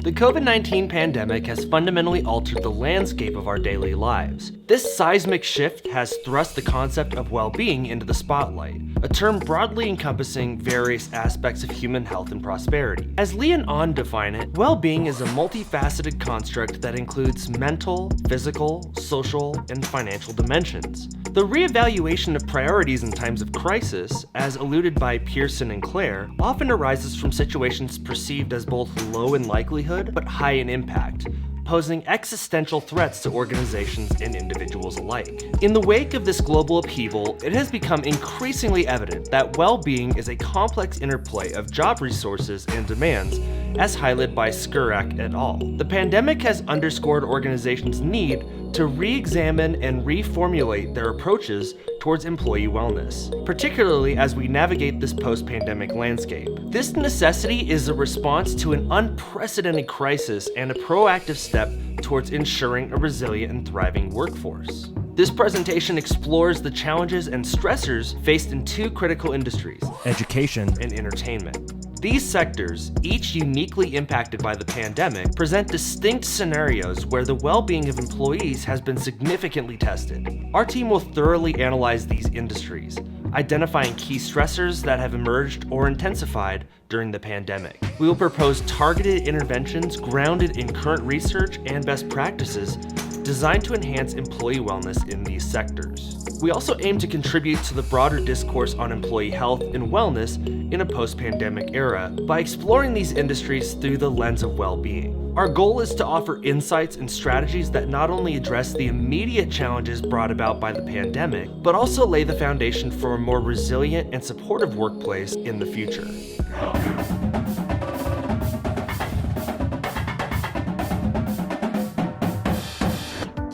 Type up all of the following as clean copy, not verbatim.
The COVID-19 pandemic has fundamentally altered the landscape of our daily lives. This seismic shift has thrust the concept of well-being into the spotlight, a term broadly encompassing various aspects of human health and prosperity. As Lee and Ahn define it, well-being is a multifaceted construct that includes mental, physical, social, and financial dimensions. The reevaluation of priorities in times of crisis, as alluded by Pearson and Clare, often arises from situations perceived as both low in likelihood but high in impact, posing existential threats to organizations and individuals alike. In the wake of this global upheaval, it has become increasingly evident that well-being is a complex interplay of job resources and demands, as highlighted by Skurak et al. The pandemic has underscored organizations' need to re-examine and reformulate their approaches towards employee wellness, particularly as we navigate this post-pandemic landscape. This necessity is a response to an unprecedented crisis and a proactive step towards ensuring a resilient and thriving workforce. This presentation explores the challenges and stressors faced in two critical industries: education and entertainment. These sectors, each uniquely impacted by the pandemic, present distinct scenarios where the well-being of employees has been significantly tested. Our team will thoroughly analyze these industries, identifying key stressors that have emerged or intensified during the pandemic. We will propose targeted interventions grounded in current research and best practices designed to enhance employee wellness in these sectors. We also aim to contribute to the broader discourse on employee health and wellness in a post-pandemic era by exploring these industries through the lens of well-being. Our goal is to offer insights and strategies that not only address the immediate challenges brought about by the pandemic, but also lay the foundation for a more resilient and supportive workplace in the future.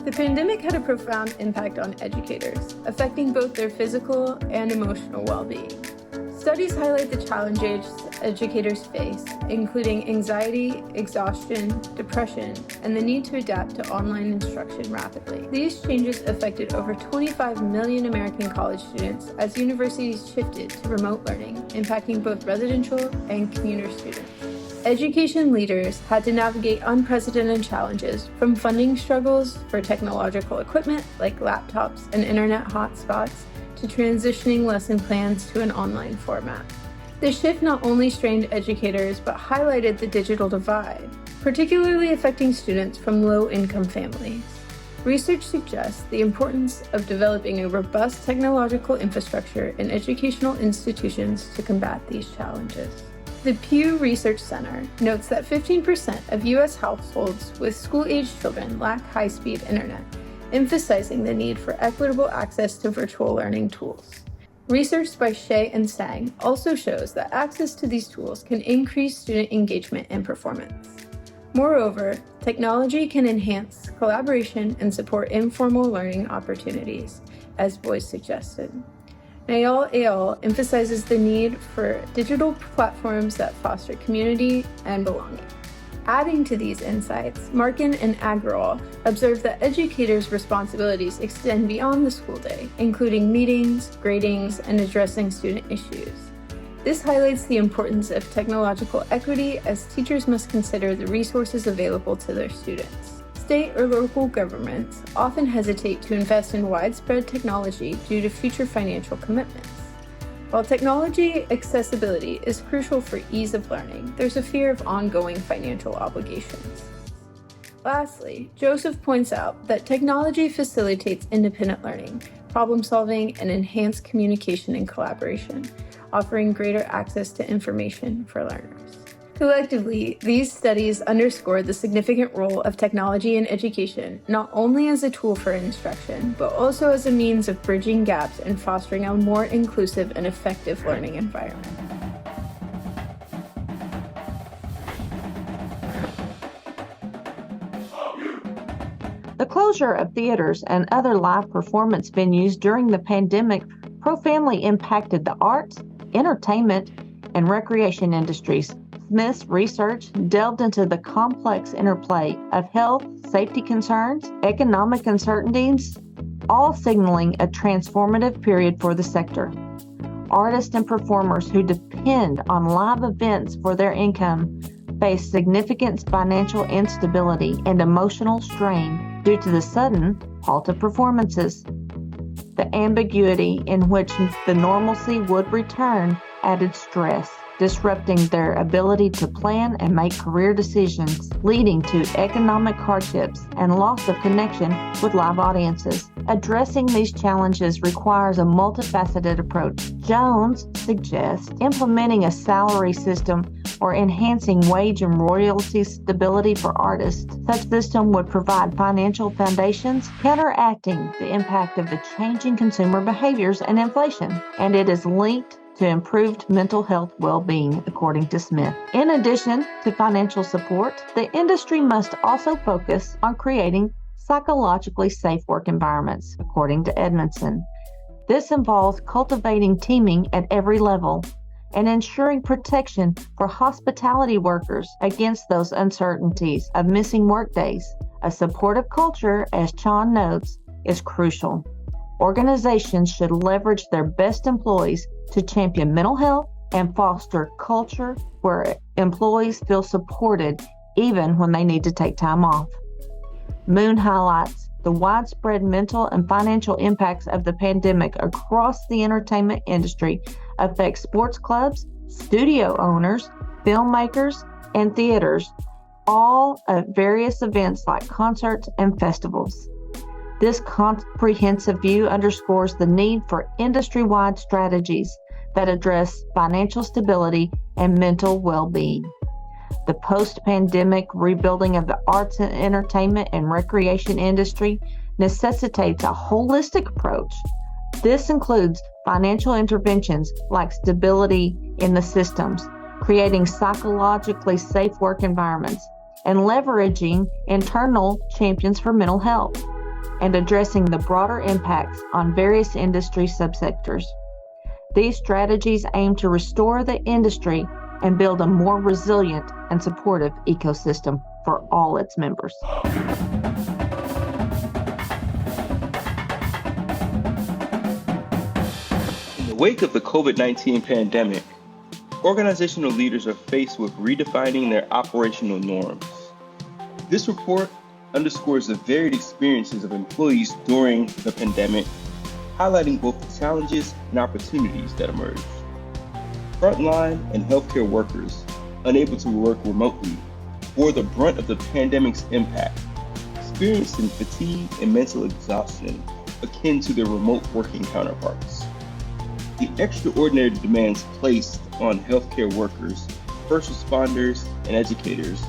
The pandemic had a profound impact on educators, affecting both their physical and emotional well-being. Studies highlight the challenges educators face, including anxiety, exhaustion, depression, and the need to adapt to online instruction rapidly. These changes affected over 25 million American college students as universities shifted to remote learning, impacting both residential and commuter students. Education leaders had to navigate unprecedented challenges, from funding struggles for technological equipment like laptops and internet hotspots to transitioning lesson plans to an online format. The shift not only strained educators but highlighted the digital divide, particularly affecting students from low-income families. Research suggests the importance of developing a robust technological infrastructure in educational institutions to combat these challenges. The Pew Research Center notes that 15% of U.S. households with school-aged children lack high-speed internet, emphasizing the need for equitable access to virtual learning tools. Research by Shea and Sang also shows that access to these tools can increase student engagement and performance. Moreover, technology can enhance collaboration and support informal learning opportunities, as Boyce suggested. Nayal et al. Emphasizes the need for digital platforms that foster community and belonging. Adding to these insights, Markin and Agrawal observe that educators' responsibilities extend beyond the school day, including meetings, gradings, and addressing student issues. This highlights the importance of technological equity, as teachers must consider the resources available to their students. State or local governments often hesitate to invest in widespread technology due to future financial commitments. While technology accessibility is crucial for ease of learning, there's a fear of ongoing financial obligations. Lastly, Joseph points out that technology facilitates independent learning, problem solving, and enhanced communication and collaboration, offering greater access to information for learners. Collectively, these studies underscore the significant role of technology in education, not only as a tool for instruction, but also as a means of bridging gaps and fostering a more inclusive and effective learning environment. The closure of theaters and other live performance venues during the pandemic profoundly impacted the arts, entertainment, and recreation industries, Smith's research delved into the complex interplay of health, safety concerns, economic uncertainties, all signaling a transformative period for the sector. Artists and performers who depend on live events for their income face significant financial instability and emotional strain due to the sudden halt of performances. The ambiguity in which the normalcy would return added stress, disrupting their ability to plan and make career decisions, leading to economic hardships and loss of connection with live audiences. Addressing these challenges requires a multifaceted approach. Jones suggests implementing a salary system or enhancing wage and royalty stability for artists. Such system would provide financial foundations, counteracting the impact of the changing consumer behaviors and inflation, and it is linked to improved mental health well-being, according to Smith. In addition to financial support, the industry must also focus on creating psychologically safe work environments, according to Edmondson. This involves cultivating teaming at every level and ensuring protection for hospitality workers against those uncertainties of missing workdays. A supportive culture, as Chon notes, is crucial. Organizations should leverage their best employees to champion mental health and foster culture where employees feel supported even when they need to take time off. Moon highlights the widespread mental and financial impacts of the pandemic across the entertainment industry affect sports clubs, studio owners, filmmakers, and theaters, all at various events like concerts and festivals. This comprehensive view underscores the need for industry-wide strategies that address financial stability and mental well-being. The post-pandemic rebuilding of the arts and entertainment and recreation industry necessitates a holistic approach. This includes financial interventions like stability in the systems, creating psychologically safe work environments, and leveraging internal champions for mental health, and addressing the broader impacts on various industry subsectors. These strategies aim to restore the industry and build a more resilient and supportive ecosystem for all its members. In the wake of the COVID-19 pandemic, organizational leaders are faced with redefining their operational norms. This report underscores the varied experiences of employees during the pandemic, highlighting both the challenges and opportunities that emerged. Frontline and healthcare workers, unable to work remotely, bore the brunt of the pandemic's impact, experiencing fatigue and mental exhaustion akin to their remote working counterparts. The extraordinary demands placed on healthcare workers, first responders, and educators,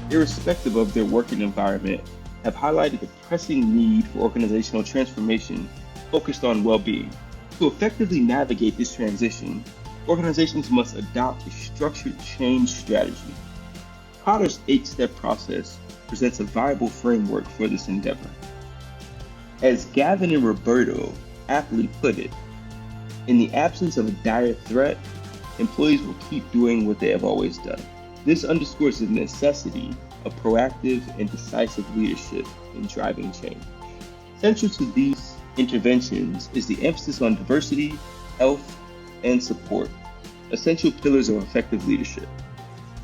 irrespective of their working environment, have highlighted the pressing need for organizational transformation focused on well-being. To effectively navigate this transition, organizations must adopt a structured change strategy. Kotter's 8-step process presents a viable framework for this endeavor. As Gavin and Roberto aptly put it, in the absence of a dire threat, employees will keep doing what they have always done. This underscores the necessity of proactive and decisive leadership in driving change. Central to these interventions is the emphasis on diversity, health, and support, essential pillars of effective leadership.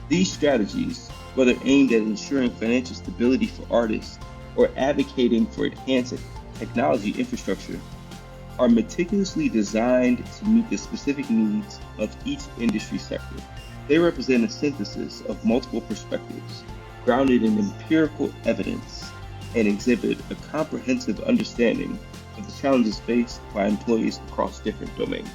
These strategies, whether aimed at ensuring financial stability for artists or advocating for enhanced technology infrastructure, are meticulously designed to meet the specific needs of each industry sector. They represent a synthesis of multiple perspectives, grounded in empirical evidence, and exhibit a comprehensive understanding of the challenges faced by employees across different domains.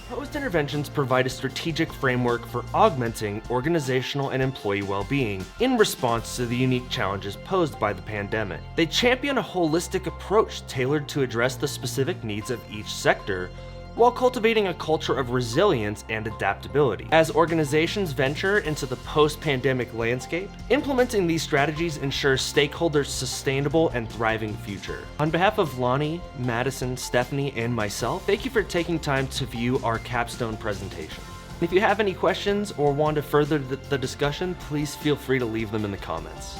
Proposed interventions provide a strategic framework for augmenting organizational and employee well-being in response to the unique challenges posed by the pandemic. They champion a holistic approach tailored to address the specific needs of each sector, while cultivating a culture of resilience and adaptability. As organizations venture into the post-pandemic landscape, implementing these strategies ensures stakeholders' sustainable and thriving future. On behalf of Lonnie, Madison, Stephanie, and myself, thank you for taking time to view our capstone presentation. If you have any questions or want to further the discussion, please feel free to leave them in the comments.